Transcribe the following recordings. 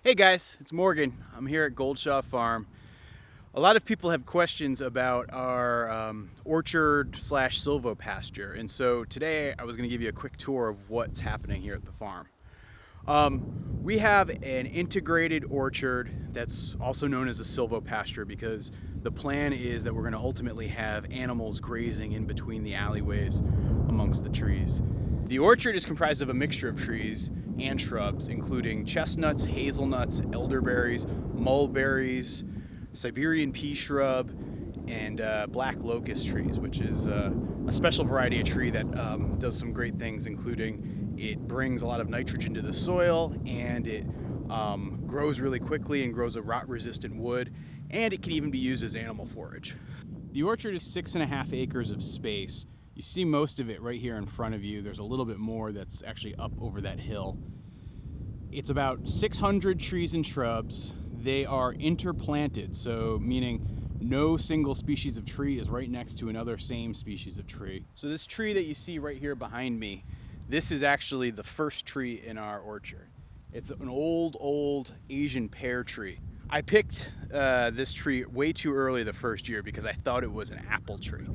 Hey guys, it's Morgan. I'm here at Goldshaw Farm. A lot of people have questions about our orchard slash silvopasture, and so today I was going to give you a quick tour of what's happening here at the farm. We have an integrated orchard that's also known as a silvopasture because the plan is that we're going to ultimately have animals grazing in between the alleyways amongst the trees. The orchard is comprised of a mixture of trees and shrubs, including chestnuts, hazelnuts, elderberries, mulberries, Siberian pea shrub, and black locust trees, which is a special variety of tree that does some great things, including it brings a lot of nitrogen to the soil, and it grows really quickly and grows a rot-resistant wood, and it can even be used as animal forage. The orchard is 6.5 acres of space. You see most of it right here in front of you. There's a little bit more that's actually up over that hill. It's about 600 trees and shrubs. They are interplanted, so meaning no single species of tree is right next to another same species of tree. So this tree that you see right here behind me, this is actually the first tree in our orchard. It's an old Asian pear tree. I picked this tree way too early the first year because I thought it was an apple tree.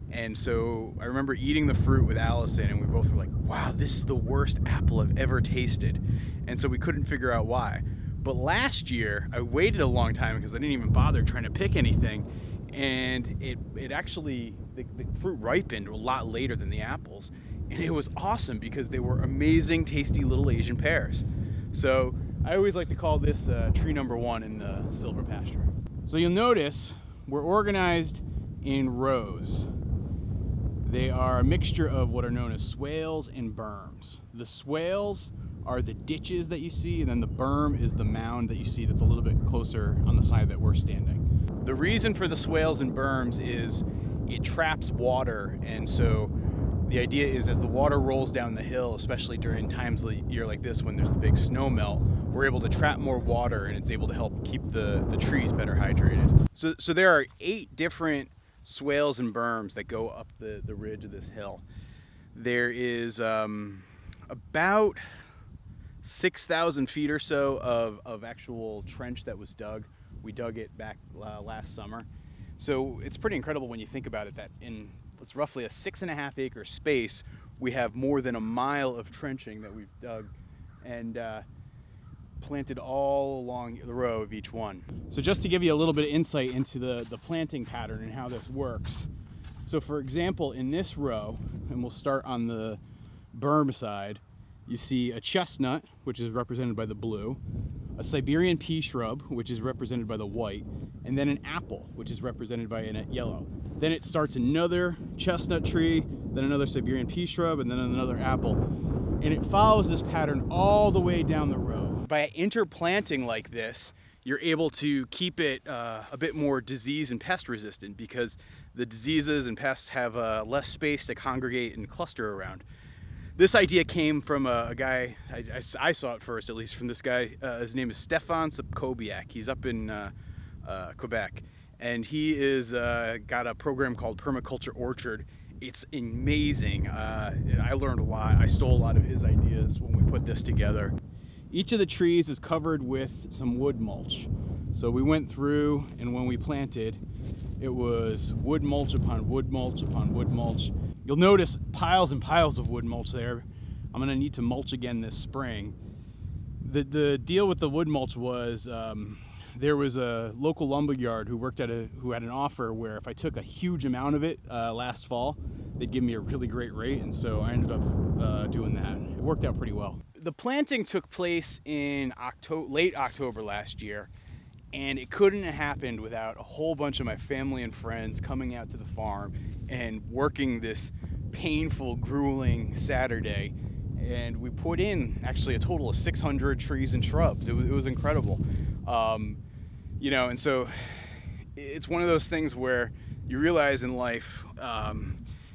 And so I remember eating the fruit with Allison, and we both were like, wow, this is the worst apple I've ever tasted. And so we couldn't figure out why. But last year, I waited a long time because I didn't even bother trying to pick anything. And it actually, the fruit ripened a lot later than the apples. And it was awesome because they were amazing, tasty little Asian pears. So I always like to call this tree number one in the silvopasture. So you'll notice we're organized in rows. They are a mixture of what are known as swales and berms. The swales are the ditches that you see, and then the berm is the mound that you see that's a little bit closer on the side that we're standing. The reason for the swales and berms is it traps water, and so the idea is as the water rolls down the hill, especially during times of the year like this when there's the big snow melt, we're able to trap more water, and it's able to help keep the trees better hydrated. So there are 8 different swales and berms that go up the ridge of this hill. There is about 6,000 feet or so of actual trench that was dug. We dug it back last summer. So it's pretty incredible when you think about it that in it's roughly a 6.5 acre space, we have more than a mile of trenching that we've dug and planted all along the row of each one. So just to give you a little bit of insight into the planting pattern and how this works. So for example, in this row, and we'll start on the berm side, you see a chestnut, which is represented by the blue, a Siberian pea shrub, which is represented by the white, and then an apple, which is represented by a yellow. Then it starts another chestnut tree, then another Siberian pea shrub, and then another apple. And it follows this pattern all the way down the row. By interplanting like this, you're able to keep it a bit more disease and pest resistant because the diseases and pests have less space to congregate and cluster around. This idea came from a guy, I saw it first at least, from this guy. His name is Stefan Sapkowiak. He's up in Quebec, and he is got a program called Permaculture Orchard. It's amazing. I learned a lot. I stole a lot of his ideas when we put this together. Each of the trees is covered with some wood mulch. So we went through, and when we planted, it was wood mulch upon wood mulch upon wood mulch. You'll notice piles and piles of wood mulch there. I'm gonna need to mulch again this spring. The deal with the wood mulch was there was a local lumberyard who had an offer where if I took a huge amount of it last fall, they'd give me a really great rate, and so I ended up doing that. It worked out pretty well. The planting took place in late October last year, and it couldn't have happened without a whole bunch of my family and friends coming out to the farm and working this painful, grueling Saturday. And we put in actually a total of 600 trees and shrubs. It was incredible. You know, and so it's one of those things where you realize in life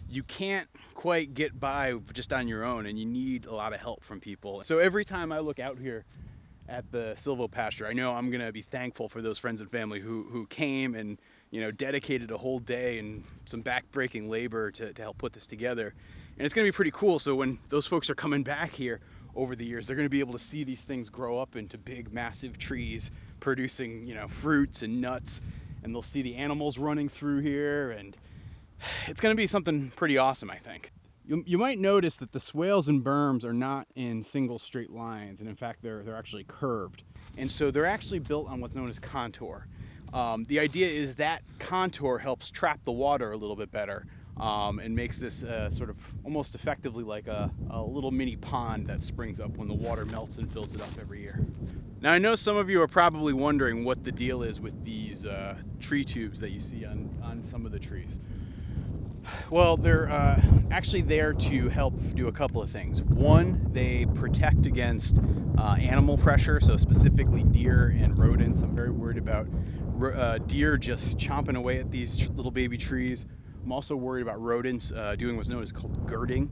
you can't quite get by just on your own, and you need a lot of help from people. So every time I look out here at the silvopasture, I know I'm gonna be thankful for those friends and family who came and dedicated a whole day and some back-breaking labor to help put this together. And it's gonna be pretty cool. So when those folks are coming back here, over the years, they're going to be able to see these things grow up into big, massive trees producing, you know, fruits and nuts, and they'll see the animals running through here, and it's going to be something pretty awesome, I think. You might notice that the swales and berms are not in single straight lines, and in fact they're actually curved. And so they're actually built on what's known as contour. The idea is that contour helps trap the water a little bit better, and makes this sort of almost effectively like a little mini pond that springs up when the water melts and fills it up every year. Now I know some of you are probably wondering what the deal is with these tree tubes that you see on some of the trees. Well, they're actually there to help do a couple of things. One, they protect against animal pressure, so specifically deer and rodents. I'm very worried about deer just chomping away at these little baby trees. I'm also worried about rodents doing what's known as called girding,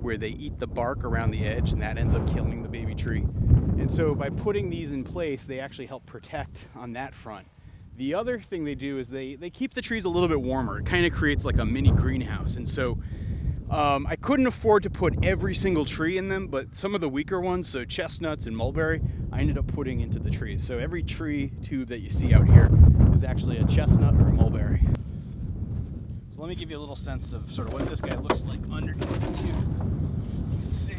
where they eat the bark around the edge, and that ends up killing the baby tree. And so by putting these in place, they actually help protect on that front. The other thing they do is they keep the trees a little bit warmer. It kind of creates like a mini greenhouse. And so I couldn't afford to put every single tree in them, but some of the weaker ones, so chestnuts and mulberry, I ended up putting into the trees. So every tree tube that you see out here is actually a chestnut or a mulberry. So let me give you a little sense of sort of what this guy looks like underneath the tube. You can see.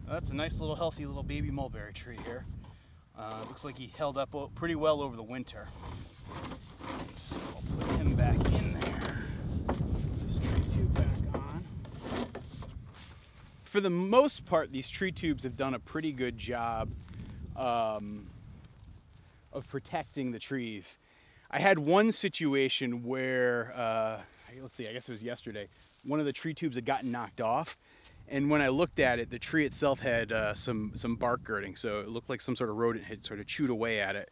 That's a nice little healthy little baby mulberry tree here. Looks like he held up pretty well over the winter. So I'll put him back in there. Put this tree tube back on. For the most part, these tree tubes have done a pretty good job of protecting the trees. I had one situation where, let's see, I guess it was yesterday, one of the tree tubes had gotten knocked off. And when I looked at it, the tree itself had some bark girding, so it looked like some sort of rodent had sort of chewed away at it,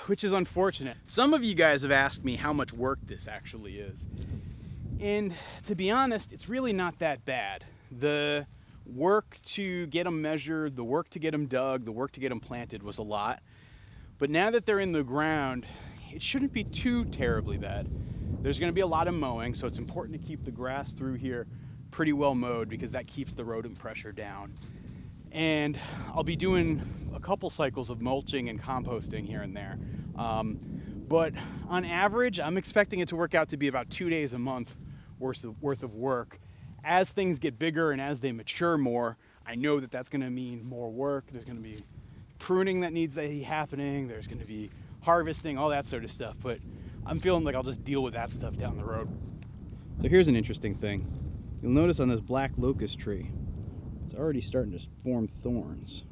which is unfortunate. Some of you guys have asked me how much work this actually is. And to be honest, it's really not that bad. The work to get them measured, the work to get them dug, the work to get them planted was a lot. But now that they're in the ground, it shouldn't be too terribly bad. There's going to be a lot of mowing, so it's important to keep the grass through here pretty well mowed because that keeps the rodent pressure down. And I'll be doing a couple cycles of mulching and composting here and there. But on average, I'm expecting it to work out to be about 2 days a month worth of work. As things get bigger and as they mature more, I know that that's going to mean more work. There's going to be pruning that needs to be happening. There's going to be harvesting, all that sort of stuff. But I'm feeling like I'll just deal with that stuff down the road. So here's an interesting thing. You'll notice on this black locust tree, it's already starting to form thorns.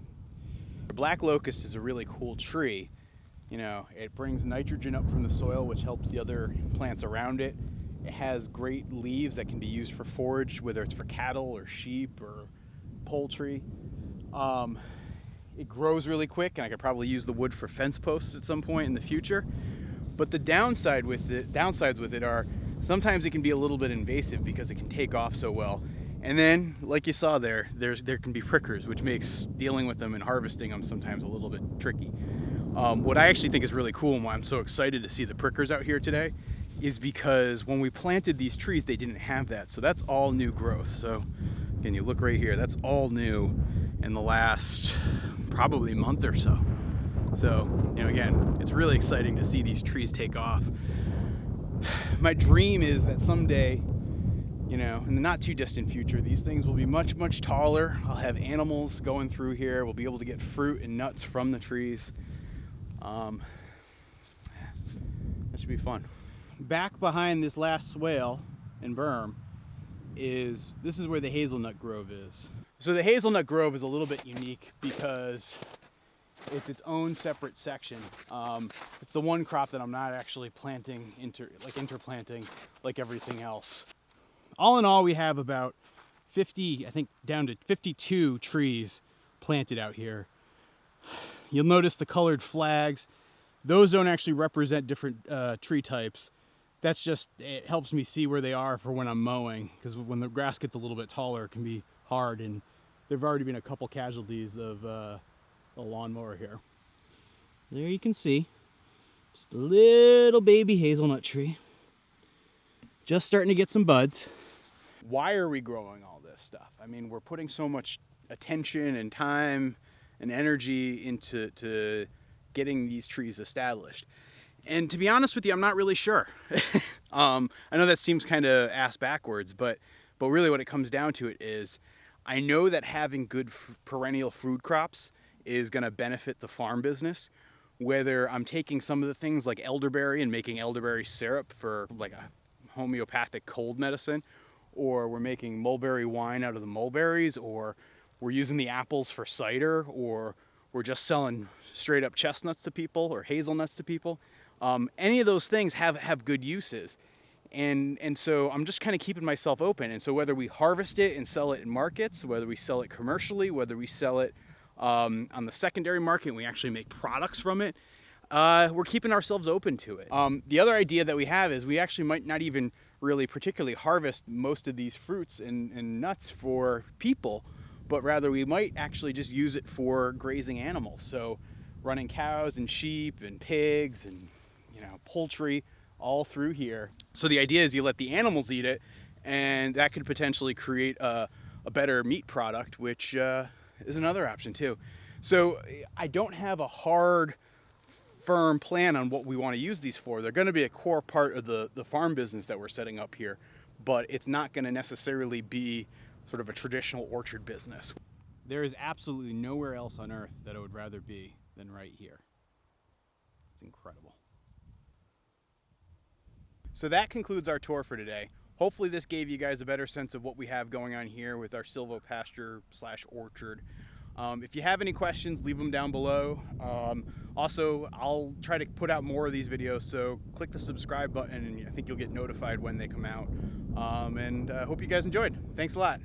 The black locust is a really cool tree. You know, it brings nitrogen up from the soil, which helps the other plants around it. It has great leaves that can be used for forage, whether it's for cattle or sheep or poultry. It grows really quick, and I could probably use the wood for fence posts at some point in the future. But the downsides with it are sometimes it can be a little bit invasive because it can take off so well. And then, like you saw there can be prickers, which makes dealing with them and harvesting them sometimes a little bit tricky. What I actually think is really cool and why I'm so excited to see the prickers out here today is because when we planted these trees, they didn't have that. So that's all new growth. So again, you look right here, that's all new in the last probably month or so. So, you know, again, it's really exciting to see these trees take off. My dream is that someday, you know, in the not too distant future, these things will be much, much taller. I'll have animals going through here. We'll be able to get fruit and nuts from the trees. That should be fun. Back behind this last swale and berm this is where the Hazelnut Grove is. So the Hazelnut Grove is a little bit unique because it's its own separate section. It's the one crop that I'm not actually planting interplanting like everything else. All in all, we have about 50, I think down to 52 trees planted out here. You'll notice the colored flags. Those don't actually represent different tree types. That's just, it helps me see where they are for when I'm mowing, because when the grass gets a little bit taller, it can be hard, and there've already been a couple casualties of a lawnmower here. There you can see, just a little baby hazelnut tree. Just starting to get some buds. Why are we growing all this? this stuff. I mean, we're putting so much attention and time and energy into getting these trees established. And to be honest with you, I'm not really sure. I know that seems kind of ass backwards, but really what it comes down to it is I know that having good perennial food crops is going to benefit the farm business. Whether I'm taking some of the things like elderberry and making elderberry syrup for like a homeopathic cold medicine, or we're making mulberry wine out of the mulberries, or we're using the apples for cider, or we're just selling straight up chestnuts to people or hazelnuts to people. Any of those things have good uses. And so I'm just kind of keeping myself open. And so whether we harvest it and sell it in markets, whether we sell it commercially, whether we sell it on the secondary market and we actually make products from it, we're keeping ourselves open to it. The other idea that we have is we actually might not even really particularly harvest most of these fruits and nuts for people, but rather we might actually just use it for grazing animals. So running cows and sheep and pigs and poultry all through here. So the idea is you let the animals eat it, and that could potentially create a better meat product, which is another option too. So I don't have a hard, firm plan on what we want to use these for. They're going to be a core part of the farm business that we're setting up here, but it's not going to necessarily be sort of a traditional orchard business. There is absolutely nowhere else on earth that I would rather be than right here. It's incredible. So that concludes our tour for today. Hopefully this gave you guys a better sense of what we have going on here with our silvopasture / orchard. If you have any questions, leave them down below. Also, I'll try to put out more of these videos, so click the subscribe button and I think you'll get notified when they come out. And I hope you guys enjoyed. Thanks a lot.